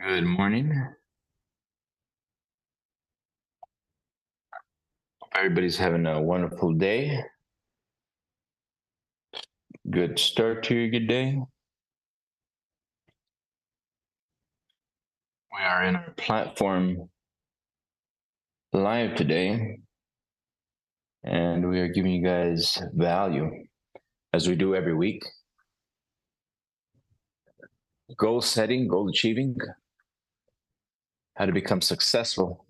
Good morning. Hope everybody's having a wonderful day. Good start to your good day. We are in our platform live today, and we are giving you guys value as we do every week. Goal setting, goal achieving, how to become successful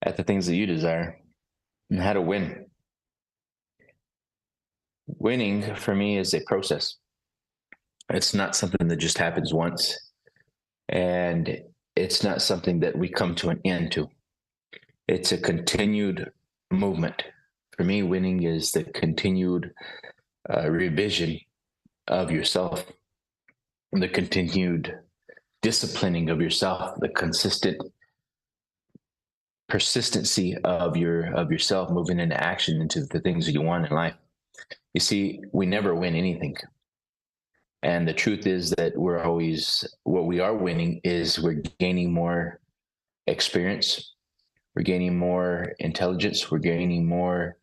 at the things that you desire, and how to win. Winning for me is a process. It's not something that just happens once, and it's not something that we come to an end to. It's a continued movement. For me, winning is the continued revision of yourself, the continued disciplining of yourself, the consistent persistency of yourself moving into action into the things that you want in life. You see, we never win anything. And the truth is that what we are winning is we're gaining more experience, we're gaining more intelligence, we're gaining more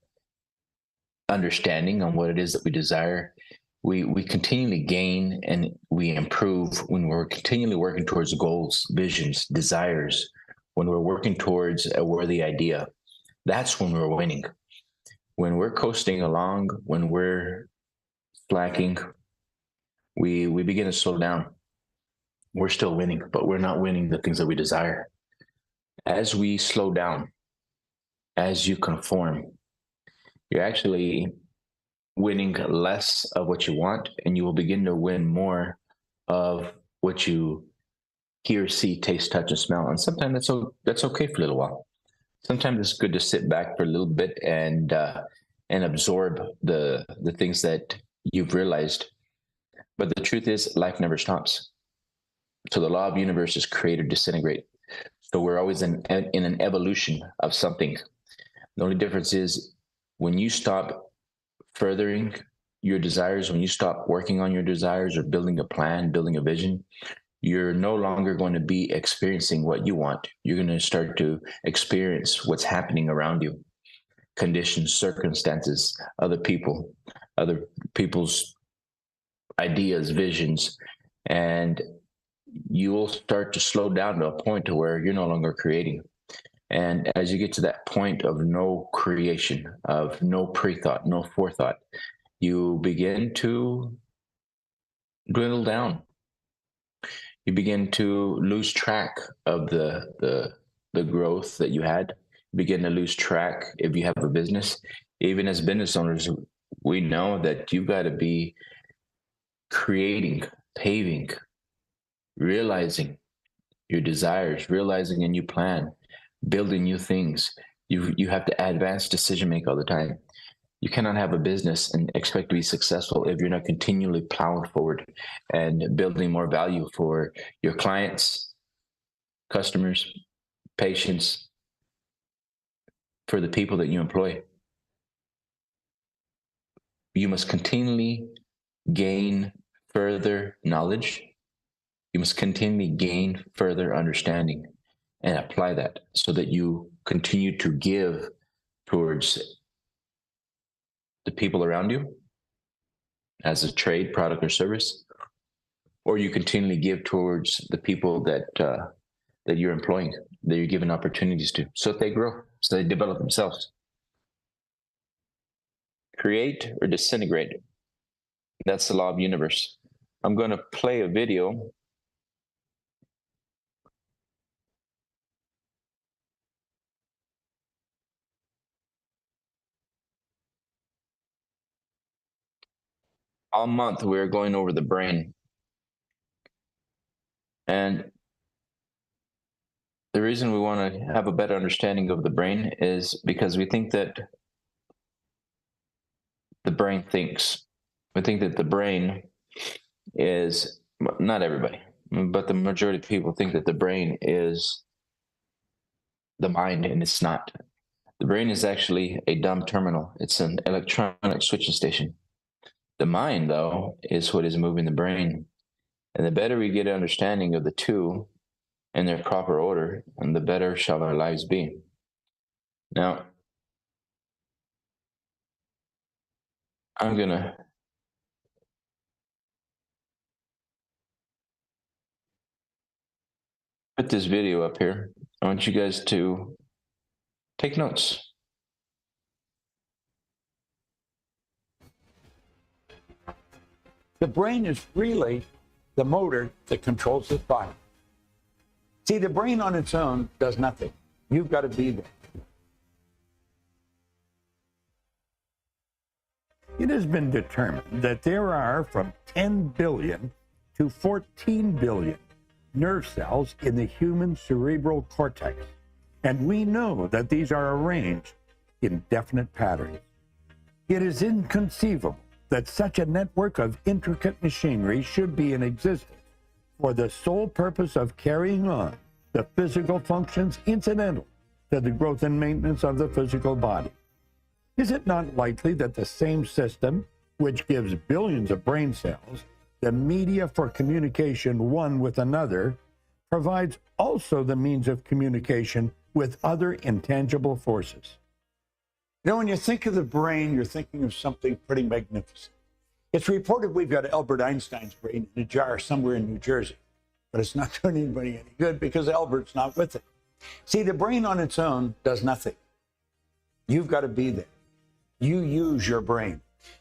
understanding on what it is that we desire. We continually gain and we improve when we're continually working towards goals, visions, desires, when we're working towards a worthy idea. That's when we're winning. When we're coasting along, when we're slacking, we begin to slow down. We're still winning, but we're not winning the things that we desire. As we slow down, as you conform, you're actually winning less of what you want, and you will begin to win more of what you hear, see, taste, touch, and smell. And sometimes that's okay for a little while. Sometimes it's good to sit back for a little bit and absorb the things that you've realized. But the truth is, life never stops. So the law of universe is create or disintegrate. So we're always in an evolution of something. The only difference is when you stop furthering your desires, when you stop working on your desires or building a plan, building a vision, you're no longer going to be experiencing what you want. You're going to start to experience what's happening around you, conditions, circumstances, other people's ideas, visions, and you will start to slow down to a point to where you're no longer creating. And as you get to that point of no creation, of no pre-thought, no forethought, you begin to dwindle down. You begin to lose track of the growth that you had. You begin to lose track if you have a business. Even as business owners, we know that you've got to be creating, paving, realizing your desires, realizing a new plan, building new things. You have to advance decision make all the time. You cannot have a business and expect to be successful if you're not continually plowing forward and building more value for your clients, customers, patients, for the people that you employ. You must continually gain further knowledge. You must continually gain further understanding and apply that so that you continue to give towards the people around you as a trade, product, or service, or you continually give towards the people that you're employing, that you're giving opportunities to, so that they grow, so they develop themselves. Create or disintegrate. That's the law of the universe. I'm going to play a video. All month, we're going over the brain. And the reason we want to have a better understanding of the brain is because we think that the brain thinks. We think that the brain is, not everybody, but the majority of people think that the brain is the mind, and it's not. The brain is actually a dumb terminal. It's an electronic switching station. The mind, though, is what is moving the brain. And the better we get an understanding of the two in their proper order, and the better shall our lives be. Now, I'm going to put this video up here. I want you guys to take notes. The brain is really the motor that controls the body. See, the brain on its own does nothing. You've got to be there. It has been determined that there are from 10 billion to 14 billion nerve cells in the human cerebral cortex. And we know that these are arranged in definite patterns. It is inconceivable that such a network of intricate machinery should be in existence for the sole purpose of carrying on the physical functions incidental to the growth and maintenance of the physical body. Is it not likely that the same system, which gives billions of brain cells the media for communication one with another, provides also the means of communication with other intangible forces? You know, when you think of the brain, you're thinking of something pretty magnificent. It's reported we've got Albert Einstein's brain in a jar somewhere in New Jersey, but it's not doing anybody any good because Albert's not with it. See, the brain on its own does nothing. You've got to be there. You use your brain.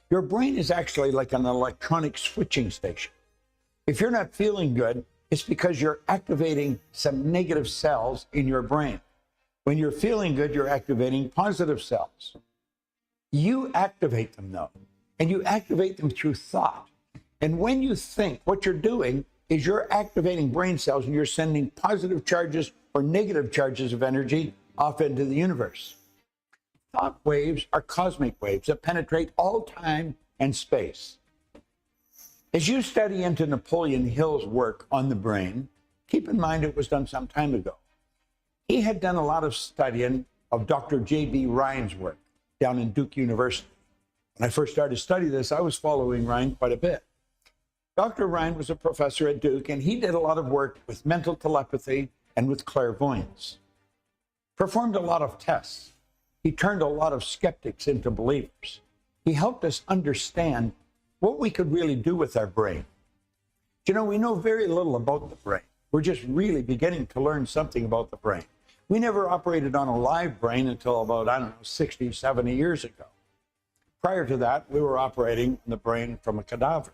Your brain is actually like an electronic switching station. If you're not feeling good, it's because you're activating some negative cells in your brain. When you're feeling good, you're activating positive cells. You activate them, though, and you activate them through thought. And when you think, what you're doing is you're activating brain cells and you're sending positive charges or negative charges of energy off into the universe. Thought waves are cosmic waves that penetrate all time and space. As you study into Napoleon Hill's work on the brain, keep in mind it was done some time ago. He had done a lot of studying of Dr. J.B. Ryan's work down in Duke University. When I first started studying this, I was following Ryan quite a bit. Dr. Ryan was a professor at Duke, and he did a lot of work with mental telepathy and with clairvoyance. Performed a lot of tests. He turned a lot of skeptics into believers. He helped us understand what we could really do with our brain. You know, we know very little about the brain. We're just really beginning to learn something about the brain. We never operated on a live brain until about, 60, 70 years ago. Prior to that, we were operating on the brain from a cadaver.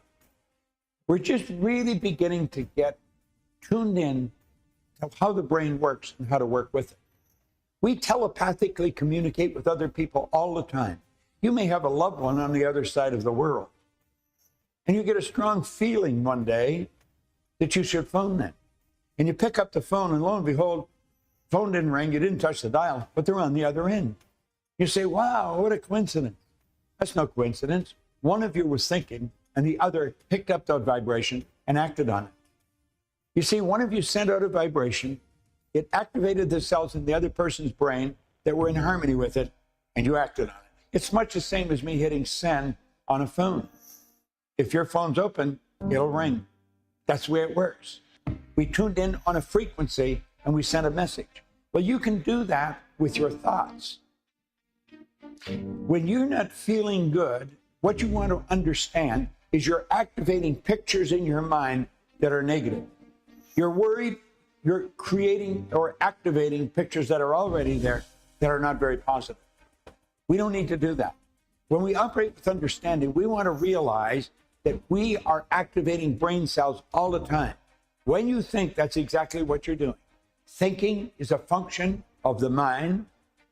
We're just really beginning to get tuned in to how the brain works and how to work with it. We telepathically communicate with other people all the time. You may have a loved one on the other side of the world, and you get a strong feeling one day that you should phone them. And you pick up the phone, and lo and behold, phone didn't ring, you didn't touch the dial, but they're on the other end. You say, wow, what a coincidence. That's no coincidence. One of you was thinking, and the other picked up that vibration and acted on it. You see, one of you sent out a vibration, it activated the cells in the other person's brain that were in harmony with it, and you acted on it. It's much the same as me hitting send on a phone. If your phone's open, it'll ring. That's the way it works. We tuned in on a frequency and we sent a message. Well, you can do that with your thoughts. When you're not feeling good, what you want to understand is you're activating pictures in your mind that are negative. You're worried, you're creating or activating pictures that are already there that are not very positive. We don't need to do that. When we operate with understanding, we want to realize that we are activating brain cells all the time. When you think, that's exactly what you're doing. Thinking is a function of the mind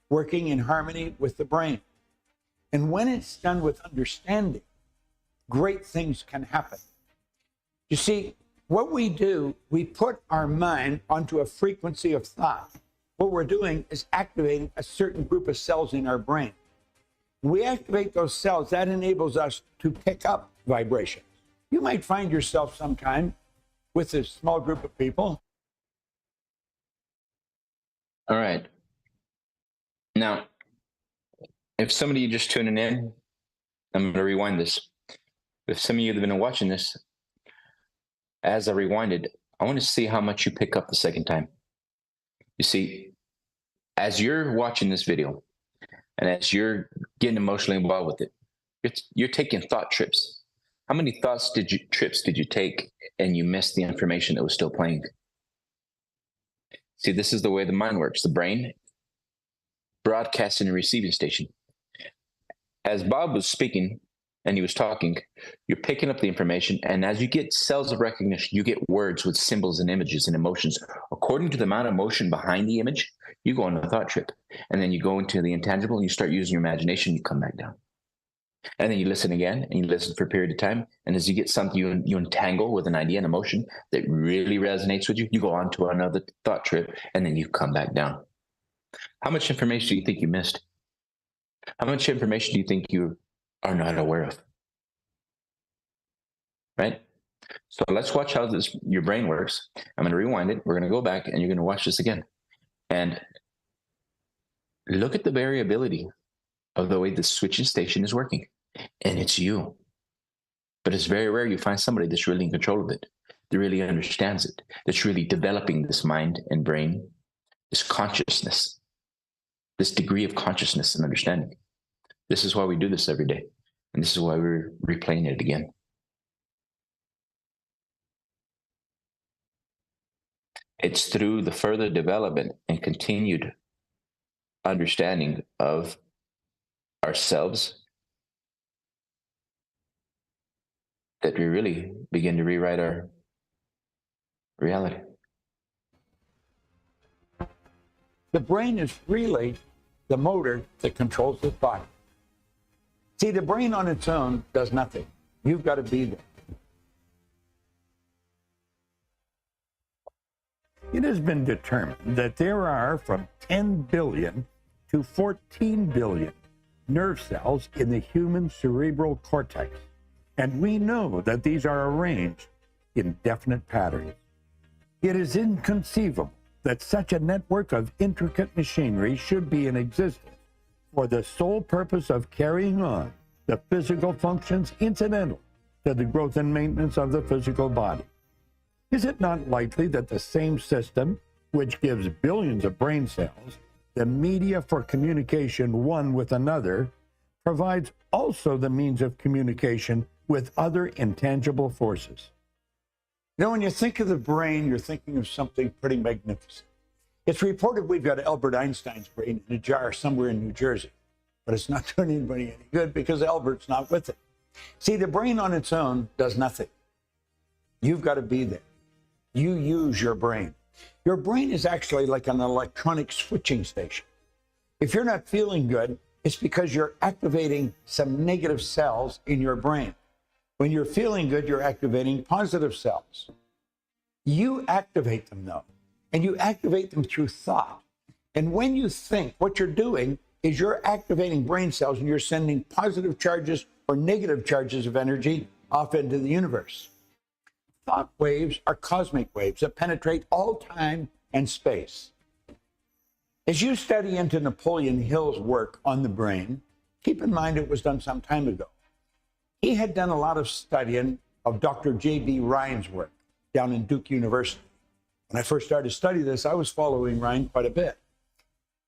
working in harmony with the brain. And when it's done with understanding, great things can happen. You see, what we do, we put our mind onto a frequency of thought. What we're doing is activating a certain group of cells in our brain. We activate those cells, that enables us to pick up vibrations. You might find yourself sometime with a small group of people. All right. Now, if somebody just tuning in, I'm going to rewind this. If some of you have been watching this, As I rewinded, I want to see how much you pick up the second time. You see, as you're watching this video and as you're getting emotionally involved with it, you're taking thought trips. How many trips did you take and you missed the information that was still playing? See, this is the way the mind works. The brain broadcasting and receiving station. As Bob was speaking and he was talking, you're picking up the information, and as you get cells of recognition, you get words with symbols and images and emotions. According to the amount of emotion behind the image, you go on a thought trip, and then you go into the intangible and you start using your imagination, you come back down. And then you listen again, and you listen for a period of time, and as you get something, you entangle with an idea and emotion that really resonates with you, you go on to another thought trip, and then you come back down. How much information do you think you missed? How much information do you think you are not aware of? Right? So let's watch how your brain works. I'm going to rewind it. We're going to go back, and you're going to watch this again. And look at the variability of the way the switching station is working. And it's you. But it's very rare you find somebody that's really in control of it, that really understands it, that's really developing this mind and brain, this consciousness, this degree of consciousness and understanding. This is why we do this every day. And this is why we're replaying it again. It's through the further development and continued understanding of ourselves that we really begin to rewrite our reality. The brain is really the motor that controls the body. See, the brain on its own does nothing. You've got to be there. It has been determined that there are from 10 billion to 14 billion nerve cells in the human cerebral cortex. And we know that these are arranged in definite patterns. It is inconceivable that such a network of intricate machinery should be in existence for the sole purpose of carrying on the physical functions incidental to the growth and maintenance of the physical body. Is it not likely that the same system, which gives billions of brain cells the media for communication one with another, provides also the means of communication with other intangible forces? You know, when you think of the brain, you're thinking of something pretty magnificent. It's reported we've got Albert Einstein's brain in a jar somewhere in New Jersey, but it's not doing anybody any good because Albert's not with it. See, the brain on its own does nothing. You've got to be there. You use your brain. Your brain is actually like an electronic switching station. If you're not feeling good, it's because you're activating some negative cells in your brain. When you're feeling good, you're activating positive cells. You activate them, though, and you activate them through thought. And when you think, what you're doing is you're activating brain cells and you're sending positive charges or negative charges of energy off into the universe. Thought waves are cosmic waves that penetrate all time and space. As you study into Napoleon Hill's work on the brain, keep in mind it was done some time ago. He had done a lot of studying of Dr. J.B. Ryan's work down in Duke University. When I first started studying this, I was following Ryan quite a bit.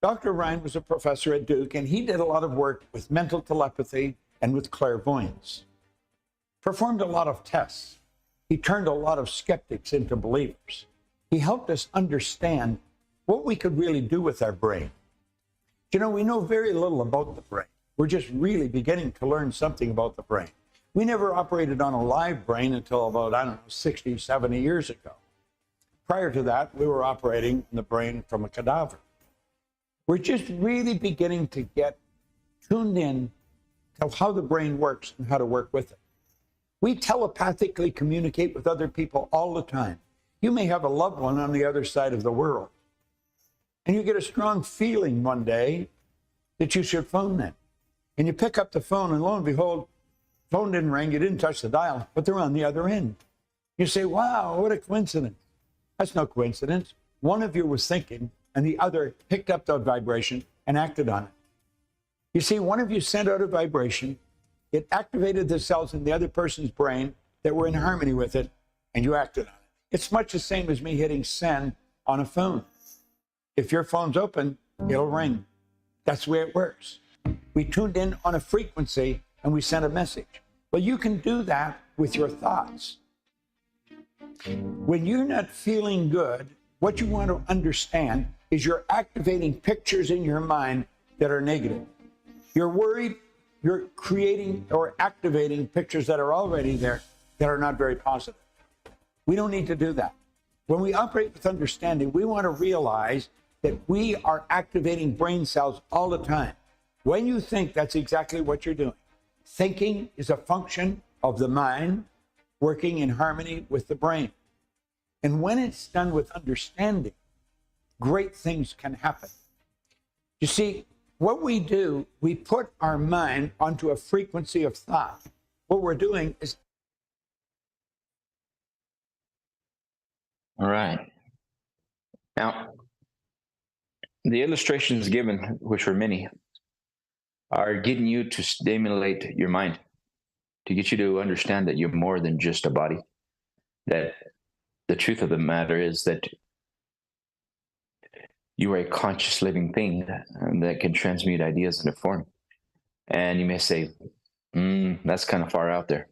Dr. Ryan was a professor at Duke, and he did a lot of work with mental telepathy and with clairvoyance. Performed a lot of tests. He turned a lot of skeptics into believers. He helped us understand what we could really do with our brain. You know, we know very little about the brain. We're just really beginning to learn something about the brain. We never operated on a live brain until about, 60, 70 years ago. Prior to that, we were operating on the brain from a cadaver. We're just really beginning to get tuned in to how the brain works and how to work with it. We telepathically communicate with other people all the time. You may have a loved one on the other side of the world, and you get a strong feeling one day that you should phone them. And you pick up the phone, and lo and behold, phone didn't ring, you didn't touch the dial, but they're on the other end. You say, wow, what a coincidence. That's no coincidence. One of you was thinking, and the other picked up that vibration and acted on it. You see, one of you sent out a vibration, it activated the cells in the other person's brain that were in harmony with it, and you acted on it. It's much the same as me hitting send on a phone. If your phone's open, it'll ring. That's the way it works. We tuned in on a frequency and we sent a message. Well, you can do that with your thoughts. When you're not feeling good, what you want to understand is you're activating pictures in your mind that are negative. You're worried, you're creating or activating pictures that are already there that are not very positive. We don't need to do that. When we operate with understanding, we want to realize that we are activating brain cells all the time. When you think, that's exactly what you're doing. Thinking is a function of the mind working in harmony with the brain. And when it's done with understanding, great things can happen. You see, what we do, we put our mind onto a frequency of thought. What we're doing is... All right. Now, the illustrations given, which were many, are getting you to stimulate your mind, to get you to understand that you're more than just a body. That the truth of the matter is that you are a conscious living thing that can transmute ideas into form. And you may say, that's kind of far out there.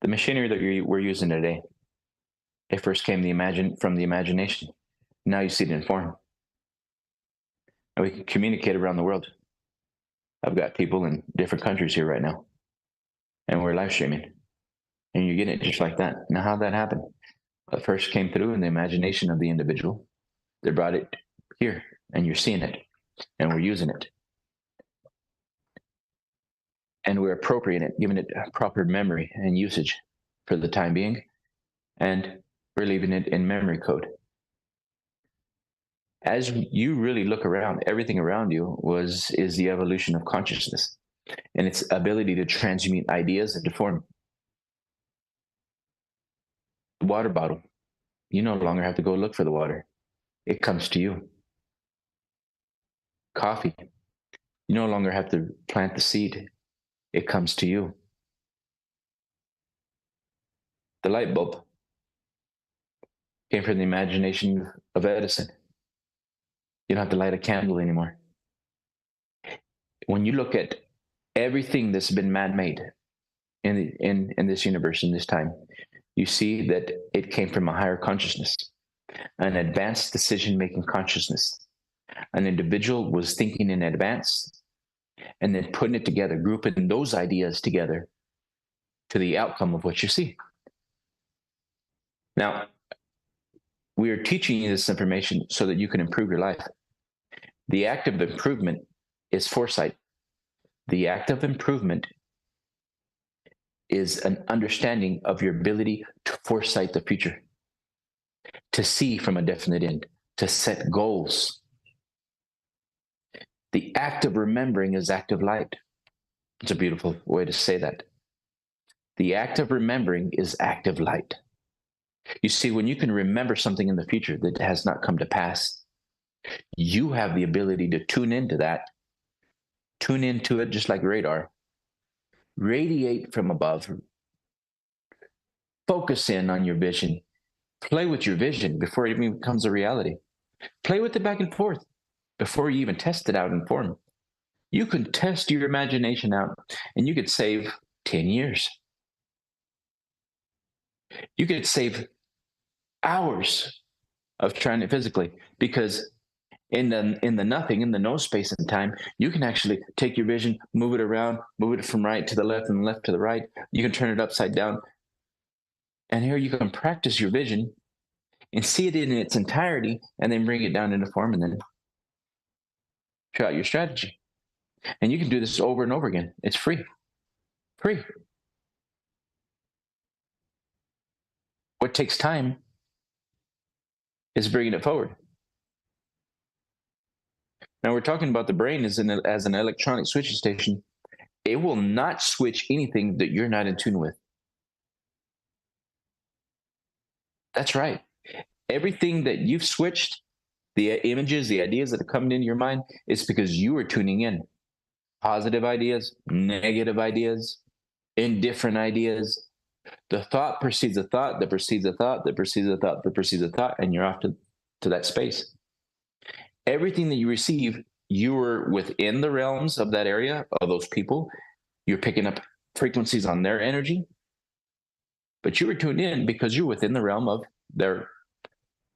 The machinery that we're using today, it first came from the imagination. Now you see it in form. And we can communicate around the world. I've got people in different countries here right now, and we're live streaming. And you're getting it just like that. Now, how'd that happen? It first came through in the imagination of the individual. They brought it here, and you're seeing it, and we're using it. And we're appropriating it, giving it proper memory and usage for the time being, and we're leaving it in memory code. As you really look around, everything around you is the evolution of consciousness and its ability to transmute ideas into form. The water bottle, you no longer have to go look for the water. It comes to you. Coffee, you no longer have to plant the seed. It comes to you. The light bulb came from the imagination of Edison. You don't have to light a candle anymore. When you look at everything that's been man-made in this universe, in this time, you see that it came from a higher consciousness, an advanced decision-making consciousness. An individual was thinking in advance and then putting it together, grouping those ideas together to the outcome of what you see. Now, we are teaching you this information so that you can improve your life. The act of improvement is foresight. The act of improvement is an understanding of your ability to foresight the future, to see from a definite end, to set goals. The act of remembering is active light. It's a beautiful way to say that. The act of remembering is active light. You see, when you can remember something in the future that has not come to pass, you have the ability to tune into that, tune into it just like radar, radiate from above, focus in on your vision, play with your vision before it even becomes a reality. Play with it back and forth before you even test it out in form. You can test your imagination out and you could save 10 years. You could save hours of trying it physically, because in the nothing, in the no space and time, you can actually take your vision, move it around, move it from right to the left and left to the right. You can turn it upside down. And here you can practice your vision and see it in its entirety and then bring it down into form and then try out your strategy. And you can do this over and over again. It's free. Free. What takes time is bringing it forward. Now we're talking about the brain as an electronic switching station. It will not switch anything that you're not in tune with. That's right. Everything that you've switched, the images, the ideas that are coming into your mind, is because you are tuning in. Positive ideas, negative ideas, indifferent ideas, The thought precedes a thought that precedes a thought that precedes a thought that precedes a thought, and you're off to that space. Everything that you receive, you are within the realms of that area, of those people. You're picking up frequencies on their energy, but you were tuned in because you're within the realm of their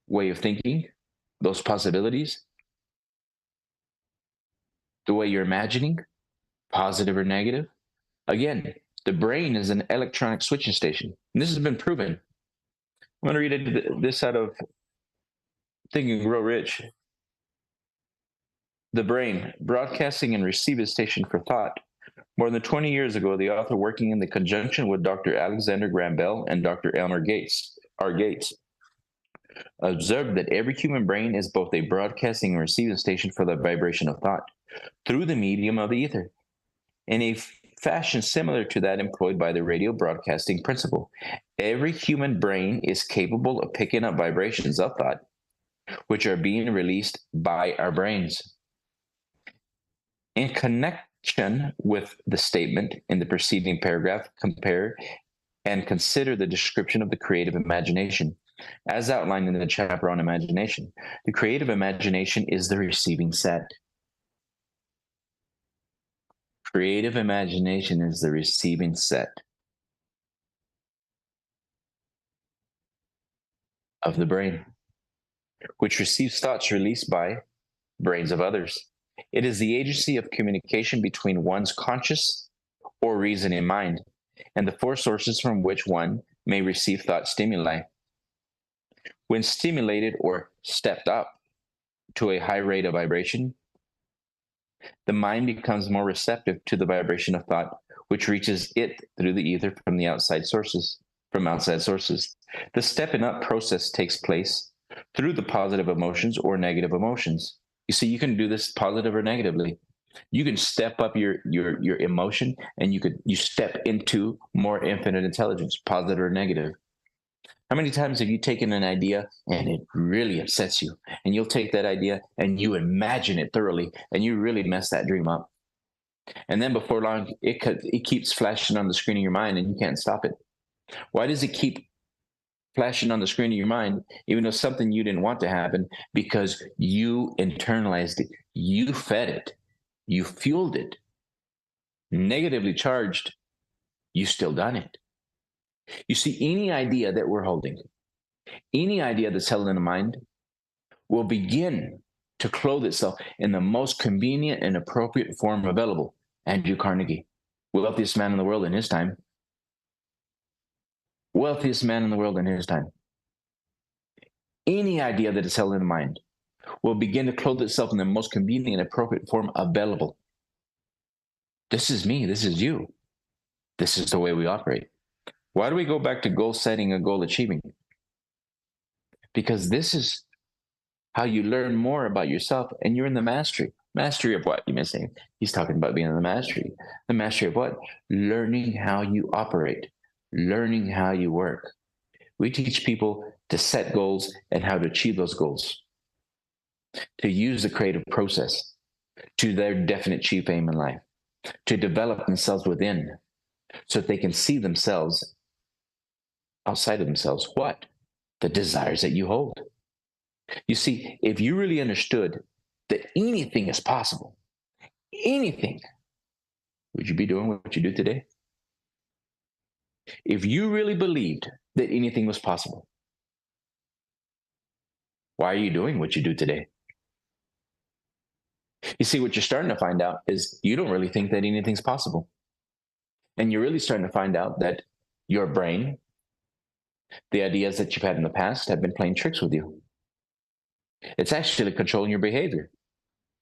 way of thinking, those possibilities, the way you're imagining, positive or negative. Again, the brain is an electronic switching station. And this has been proven. I'm going to read this out of Think and Grow Rich. The brain, broadcasting and receiving station for thought. More than 20 years ago, the author, working in the conjunction with Dr. Alexander Graham Bell and Dr. Elmer Gates, observed that every human brain is both a broadcasting and receiving station for the vibration of thought through the medium of the ether, in a fashion similar to that employed by the radio broadcasting principle. Every human brain is capable of picking up vibrations of thought, which are being released by our brains. In connection with the statement in the preceding paragraph, compare and consider the description of the creative imagination. As outlined in the chapter on imagination, the creative imagination is the receiving set. Creative imagination is the receiving set of the brain, which receives thoughts released by brains of others. It is the agency of communication between one's conscious or reasoning mind and the four sources from which one may receive thought stimuli. When stimulated or stepped up to a high rate of vibration, the mind becomes more receptive to the vibration of thought, which reaches it through the ether from outside sources. The stepping up process takes place through the positive emotions or negative emotions. You see, you can do this positive or negatively. You can step up your emotion, and you step into more infinite intelligence, positive or negative. How many times have you taken an idea and it really upsets you, and you'll take that idea and you imagine it thoroughly, and you really mess that dream up, and then before long it keeps flashing on the screen of your mind and you can't stop it? Why does it keep flashing on the screen of your mind, even though something you didn't want to happen? Because you internalized it, you fed it, you fueled it. Negatively charged, you still done it. You see, any idea that we're holding, any idea that's held in the mind, will begin to clothe itself in the most convenient and appropriate form available. Andrew Carnegie, wealthiest man in the world in his time. Wealthiest man in the world in his time. Any idea that is held in the mind will begin to clothe itself in the most convenient and appropriate form available. This is me. This is you. This is the way we operate. Why do we go back to goal setting and goal achieving? Because this is how you learn more about yourself, and you're in the mastery. Mastery of what, you may say? He's talking about being in the mastery. The mastery of what? Learning how you operate, learning how you work. We teach people to set goals and how to achieve those goals, to use the creative process to their definite chief aim in life, to develop themselves within so that they can see themselves outside of themselves. What? The desires that you hold. You see, if you really understood that anything is possible, anything, would you be doing what you do today? If you really believed that anything was possible, why are you doing what you do today? You see, what you're starting to find out is you don't really think that anything's possible. And you're really starting to find out that your brain, the ideas that you've had in the past, have been playing tricks with you. It's actually controlling your behavior.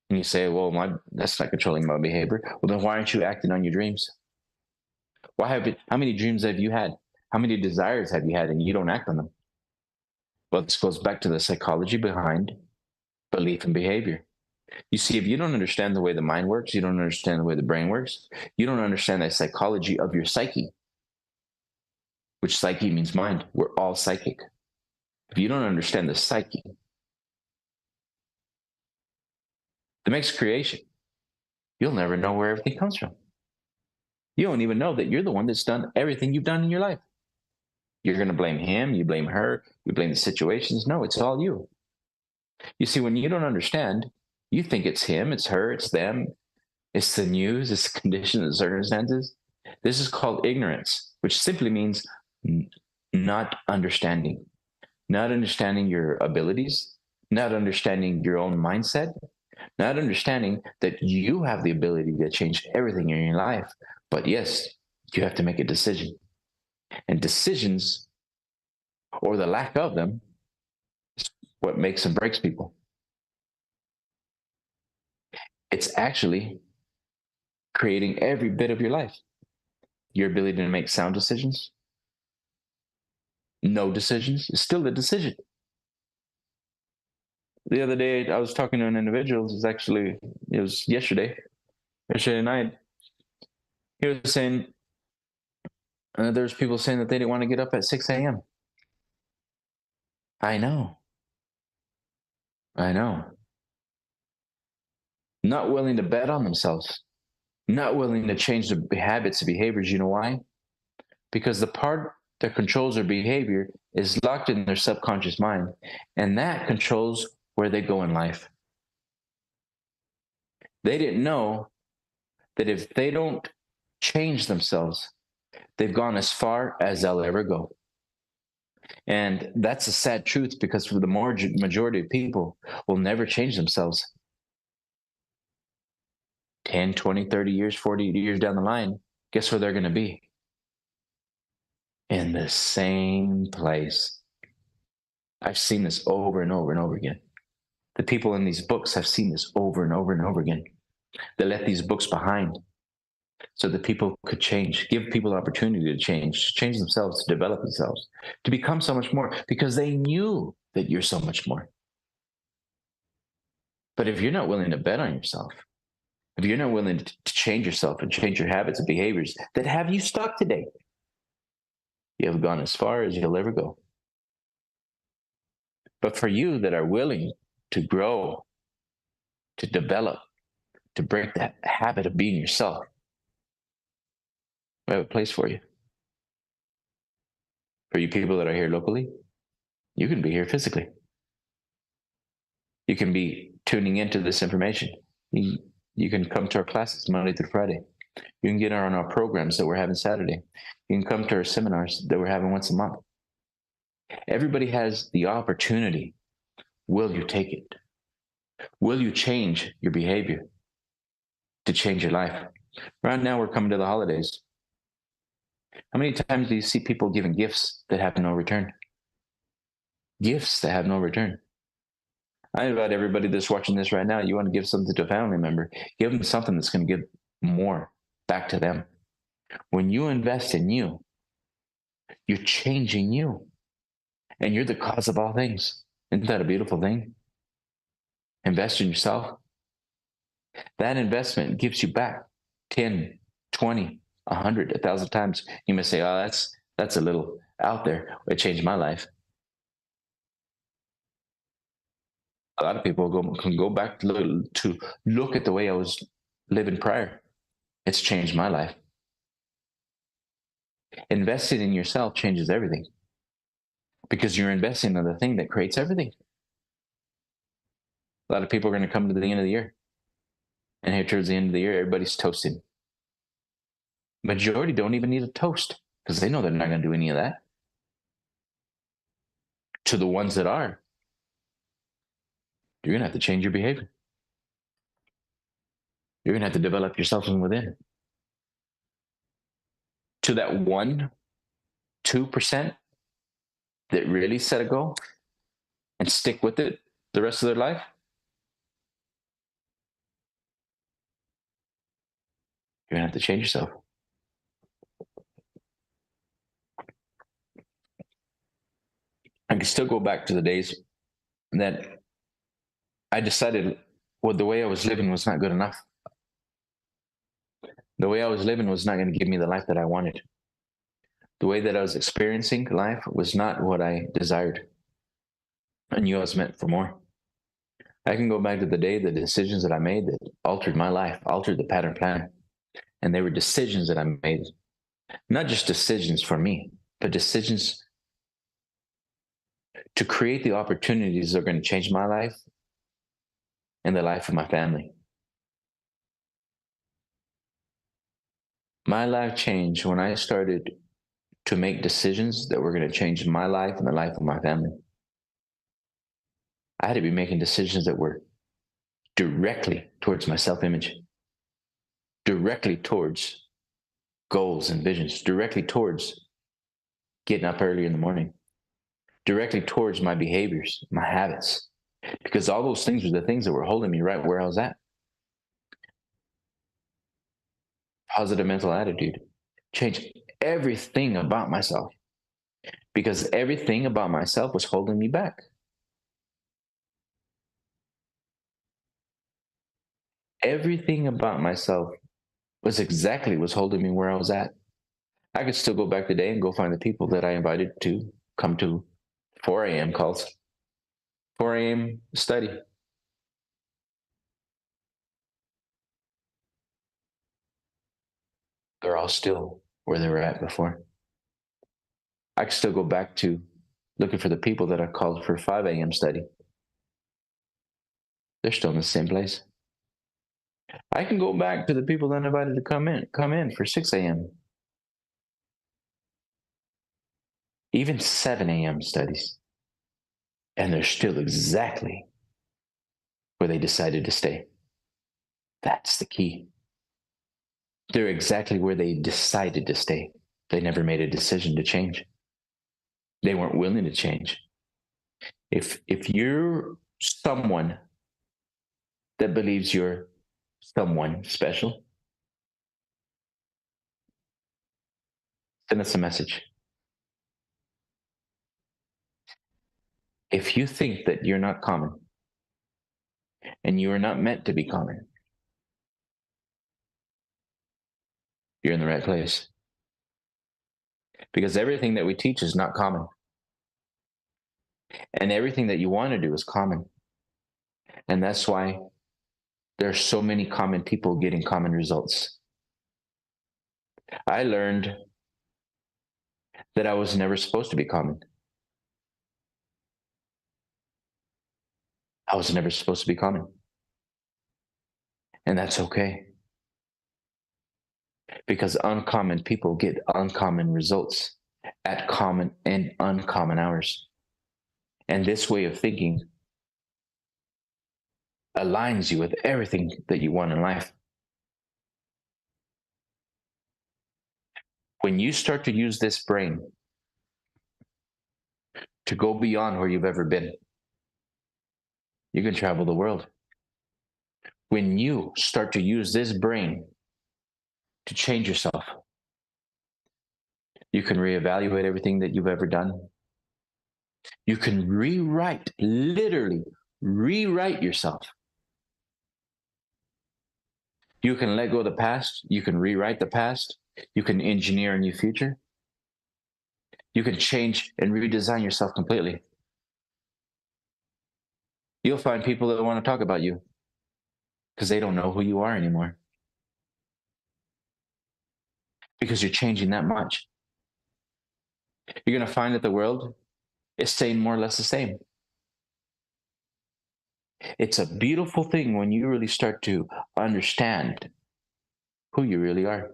And you say, well, that's not controlling my behavior. Well, then why aren't you acting on your dreams? How many dreams have you had? How many desires have you had and you don't act on them? Well, this goes back to the psychology behind belief and behavior. You see, if you don't understand the way the mind works, you don't understand the way the brain works, you don't understand the psychology of your psyche, which psyche means mind. We're all psychic. If you don't understand the psyche, the next creation, you'll never know where everything comes from. You don't even know that you're the one that's done everything you've done in your life. You're going to blame him, you blame her, you blame the situations. No, it's all you. You see, when you don't understand, you think it's him, it's her, it's them, it's the news, it's the conditions and circumstances. This is called ignorance, which simply means not understanding. Not understanding your abilities, not understanding your own mindset, not understanding that you have the ability to change everything in your life. But yes, you have to make a decision. And decisions, or the lack of them, is what makes and breaks people. It's actually creating every bit of your life. Your ability to make sound decisions, no decisions, is still a decision. The other day, I was talking to an individual. It was yesterday night. He was saying there's people saying that they didn't want to get up at 6 a.m. I know. Not willing to bet on themselves, not willing to change their habits and behaviors. You know why? Because the part that controls their behavior is locked in their subconscious mind, and that controls where they go in life. They didn't know that if they don't change themselves, they've gone as far as they'll ever go. And that's a sad truth, because for the majority of people will never change themselves. 10, 20, 30 years, 40 years down the line, guess where they're going to be? In the same place. I've seen this over and over and over again. The people in these books have seen this over and over and over again. They left these books behind so that people could change, give people the opportunity to change themselves, to develop themselves, to become so much more, because they knew that you're so much more. But if you're not willing to bet on yourself, if you're not willing to change yourself and change your habits and behaviors that have you stuck today, you have gone as far as you'll ever go. But for you that are willing to grow, to develop, to break that habit of being yourself, I have a place for you. For you people that are here locally, you can be here physically. You can be tuning into this information. You can come to our classes Monday through Friday. You can get on our programs that we're having Saturday. You can come to our seminars that we're having once a month. Everybody has the opportunity. Will you take it? Will you change your behavior to change your life? Right now, we're coming to the holidays. How many times do you see people giving gifts that have no return? Gifts that have no return. I invite everybody that's watching this right now, you want to give something to a family member, give them something that's going to give more back to them. When you invest in you, you're changing you. And you're the cause of all things. Isn't that a beautiful thing? Invest in yourself. That investment gives you back 10, 20, 100, 1,000 times. You may say, oh, that's a little out there. It changed my life. A lot of people can go back to look at the way I was living prior. It's changed my life. Investing in yourself changes everything, because you're investing in the thing that creates everything. A lot of people are going to come to the end of the year, and here towards the end of the year, everybody's toasting. Majority don't even need a toast, because they know they're not going to do any of that. To the ones that are, you're going to have to change your behavior. You're going to have to develop yourself from within. To that 1%, 2% that really set a goal and stick with it the rest of their life, you're going to have to change yourself. I can still go back to the days that I decided the way I was living was not good enough. The way I was living was not going to give me the life that I wanted. The way that I was experiencing life was not what I desired. I knew I was meant for more. I can go back to the day, the decisions that I made that altered my life, altered the pattern plan. And they were decisions that I made, not just decisions for me, but decisions to create the opportunities that are going to change my life and the life of my family. My life changed when I started to make decisions that were going to change my life and the life of my family. I had to be making decisions that were directly towards my self-image, directly towards goals and visions, directly towards getting up early in the morning, directly towards my behaviors, my habits, because all those things were the things that were holding me right where I was at. Positive mental attitude, change everything about myself, because everything about myself was holding me back. Everything about myself was holding me where I was at. I could still go back today and go find the people that I invited to come to 4 a.m. calls, 4 a.m. study. They're all still where they were at before. I could still go back to looking for the people that I called for 5 a.m. study. They're still in the same place. I can go back to the people that I invited to come in for 6 a.m. Even 7 a.m. studies. And they're still exactly where they decided to stay. That's the key. They're exactly where they decided to stay. They never made a decision to change. They weren't willing to change. If you're someone that believes you're someone special, send us a message. If you think that you're not common and you are not meant to be common, you're in the right place. Because everything that we teach is not common. And everything that you want to do is common. And that's why there are so many common people getting common results. I learned that I was never supposed to be common. I was never supposed to be common. And that's okay. Because uncommon people get uncommon results at common and uncommon hours. And this way of thinking aligns you with everything that you want in life. When you start to use this brain to go beyond where you've ever been, you can travel the world. When you start to use this brain to change yourself, you can reevaluate everything that you've ever done. You can rewrite, literally rewrite yourself. You can let go of the past. You can rewrite the past. You can engineer a new future. You can change and redesign yourself completely. You'll find people that want to talk about you because they don't know who you are anymore. Because you're changing that much. You're going to find that the world is staying more or less the same. It's a beautiful thing when you really start to understand who you really are.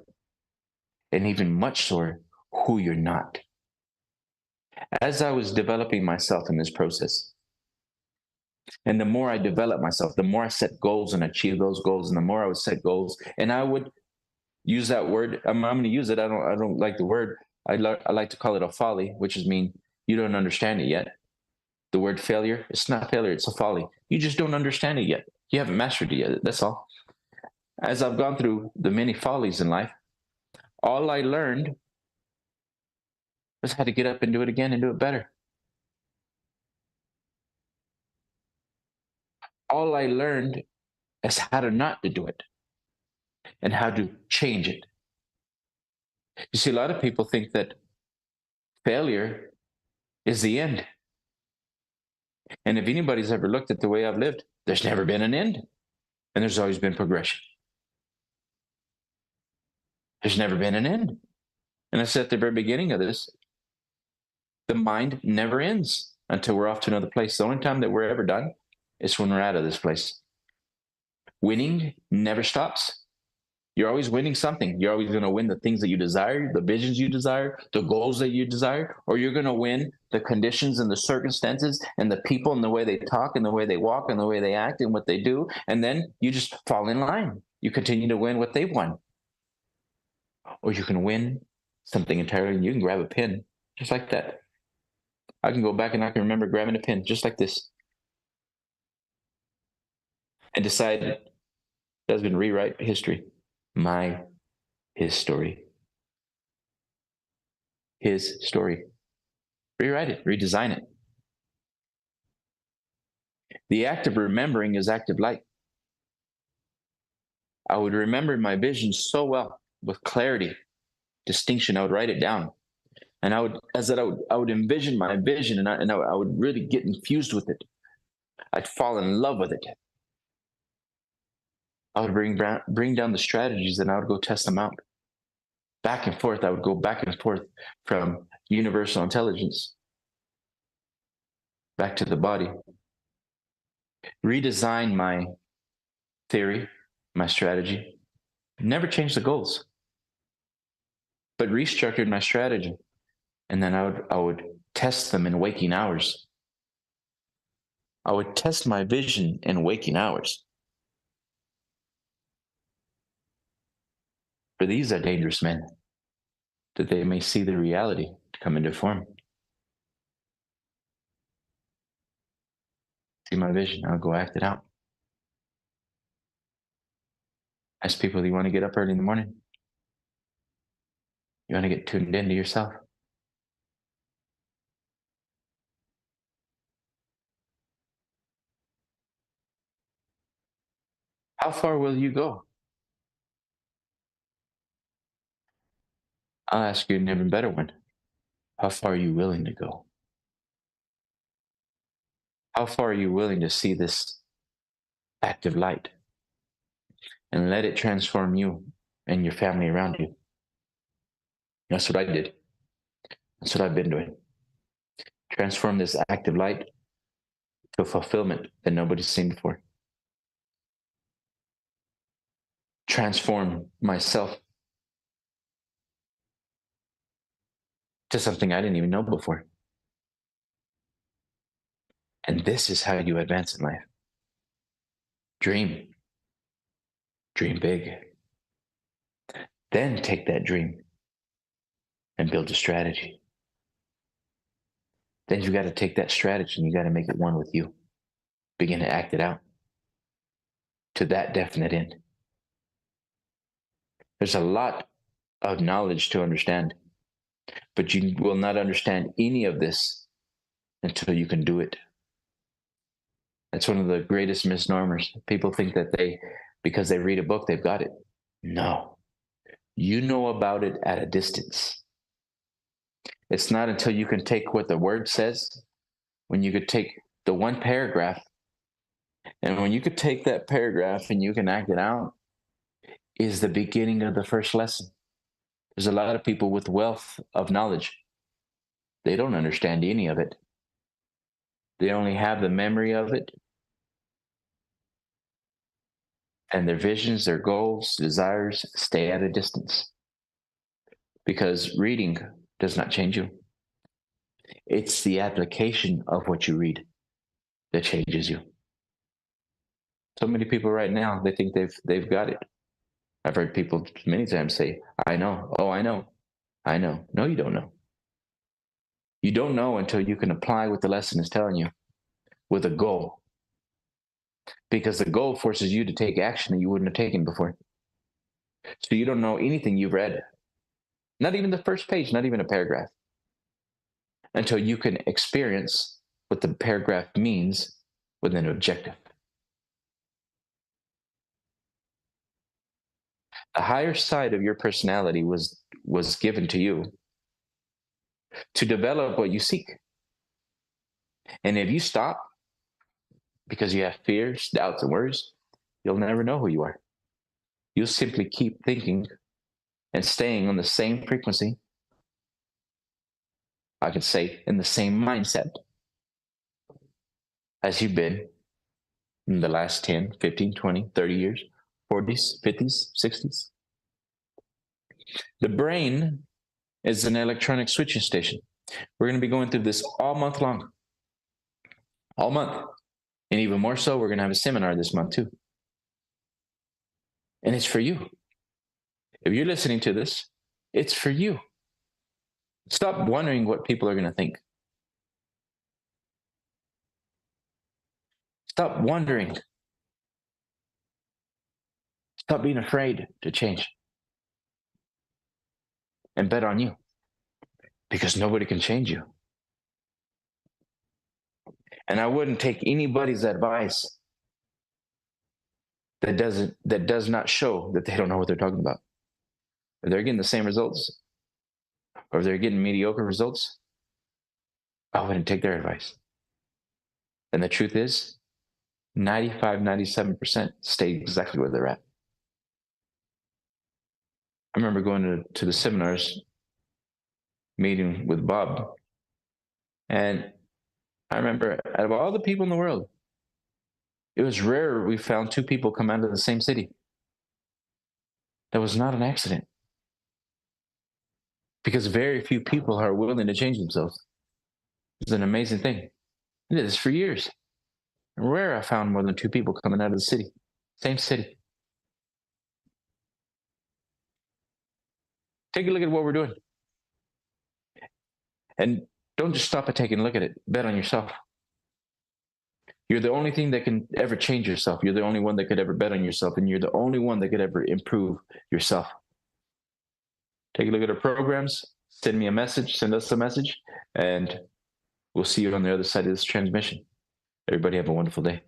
And even much so, who you're not. As I was developing myself in this process, and the more I developed myself, the more I set goals and achieve those goals, and the more I would set goals, and I would use that word. I'm going to use it. I don't like the word. I like to call it a folly, which is mean you don't understand it yet. The word failure, it's not failure, it's a folly. You just don't understand it yet. You haven't mastered it yet. That's all. As I've gone through the many follies in life, all I learned was how to get up and do it again and do it better. All I learned is how to not to do it and how to change it. You see, a lot of people think that failure is the end. And if anybody's ever looked at the way I've lived, there's never been an end. And there's always been progression. There's never been an end. And I said at the very beginning of this, the mind never ends. until we're off to another place. The only time that we're ever done is when we're out of this place. Winning never stops. You're always winning something. You're always going to win the things that you desire, the visions you desire, the goals that you desire, or you're going to win the conditions and the circumstances and the people and the way they talk and the way they walk and the way they act and what they do. And then you just fall in line. You continue to win what they've won. Or you can win something entirely, and you can grab a pin just like that. I can go back and I can remember grabbing a pin just like this and decide that's going to rewrite history. My his story. His story. Rewrite it, redesign it. The act of remembering is active light. I would remember my vision so well with clarity, distinction. I would write it down. And I would envision my vision, and I would really get infused with it. I'd fall in love with it. I would bring down the strategies, and I would go test them out. Back and forth, I would go back and forth from universal intelligence back to the body. Redesign my theory, my strategy. Never change the goals, but restructured my strategy. And then I would test them in waking hours. I would test my vision in waking hours. For these are dangerous men, that they may see the reality come into form. See my vision, I'll go act it out. Ask people, do you want to get up early in the morning? You want to get tuned into yourself? How far will you go? I'll ask you an even better one. How far are you willing to go? How far are you willing to see this active light and let it transform you and your family around you? That's what I did. That's what I've been doing. Transform this active light to a fulfillment that nobody's seen before. Transform myself to something I didn't even know before. And this is how you advance in life. Dream. Dream big. Then take that dream and build a strategy. Then you got to take that strategy and you got to make it one with you. Begin to act it out to that definite end. There's a lot of knowledge to understand, but you will not understand any of this until you can do it. That's one of the greatest misnomers. People think that because they read a book, they've got it. No. You know about it at a distance. It's not until you can take what the word says, when you could take the one paragraph, and when you could take that paragraph and you can act it out, is the beginning of the first lesson. There's a lot of people with wealth of knowledge. They don't understand any of it. They only have the memory of it. And their visions, their goals, desires stay at a distance. Because reading does not change you. It's the application of what you read that changes you. So many people right now, they think they've got it. I've heard people many times say, I know. Oh, I know. I know. No, you don't know. You don't know until you can apply what the lesson is telling you with a goal. Because the goal forces you to take action that you wouldn't have taken before. So you don't know anything you've read. Not even the first page, not even a paragraph. Until you can experience what the paragraph means with an objective. The higher side of your personality was given to you to develop what you seek. And if you stop because you have fears, doubts, and worries, you'll never know who you are. You'll simply keep thinking and staying on the same frequency. I could say in the same mindset as you've been in the last 10, 15, 20, 30 years, 40s, 50s, 60s. The brain is an electronic switching station. We're going to be going through this all month long. All month. And even more so, we're going to have a seminar this month too. And it's for you. If you're listening to this, it's for you. Stop wondering what people are going to think. Stop wondering. Stop being afraid to change. And bet on you. Because nobody can change you. And I wouldn't take anybody's advice that does not show that they don't know what they're talking about. If they're getting the same results, or if they're getting mediocre results, I wouldn't take their advice. And the truth is, 95, 97% stay exactly where they're at. I remember going to the seminars, meeting with Bob, and I remember out of all the people in the world, it was rare we found two people come out of the same city. That was not an accident. Because very few people are willing to change themselves. It's an amazing thing. I did this for years. Rare I found more than two people coming out of the city. Same city. Take a look at what we're doing. And don't just stop at taking a look at it. Bet on yourself. You're the only thing that can ever change yourself. You're the only one that could ever bet on yourself. And you're the only one that could ever improve yourself. Take a look at our programs. Send me a message. Send us a message. And we'll see you on the other side of this transmission. Everybody have a wonderful day.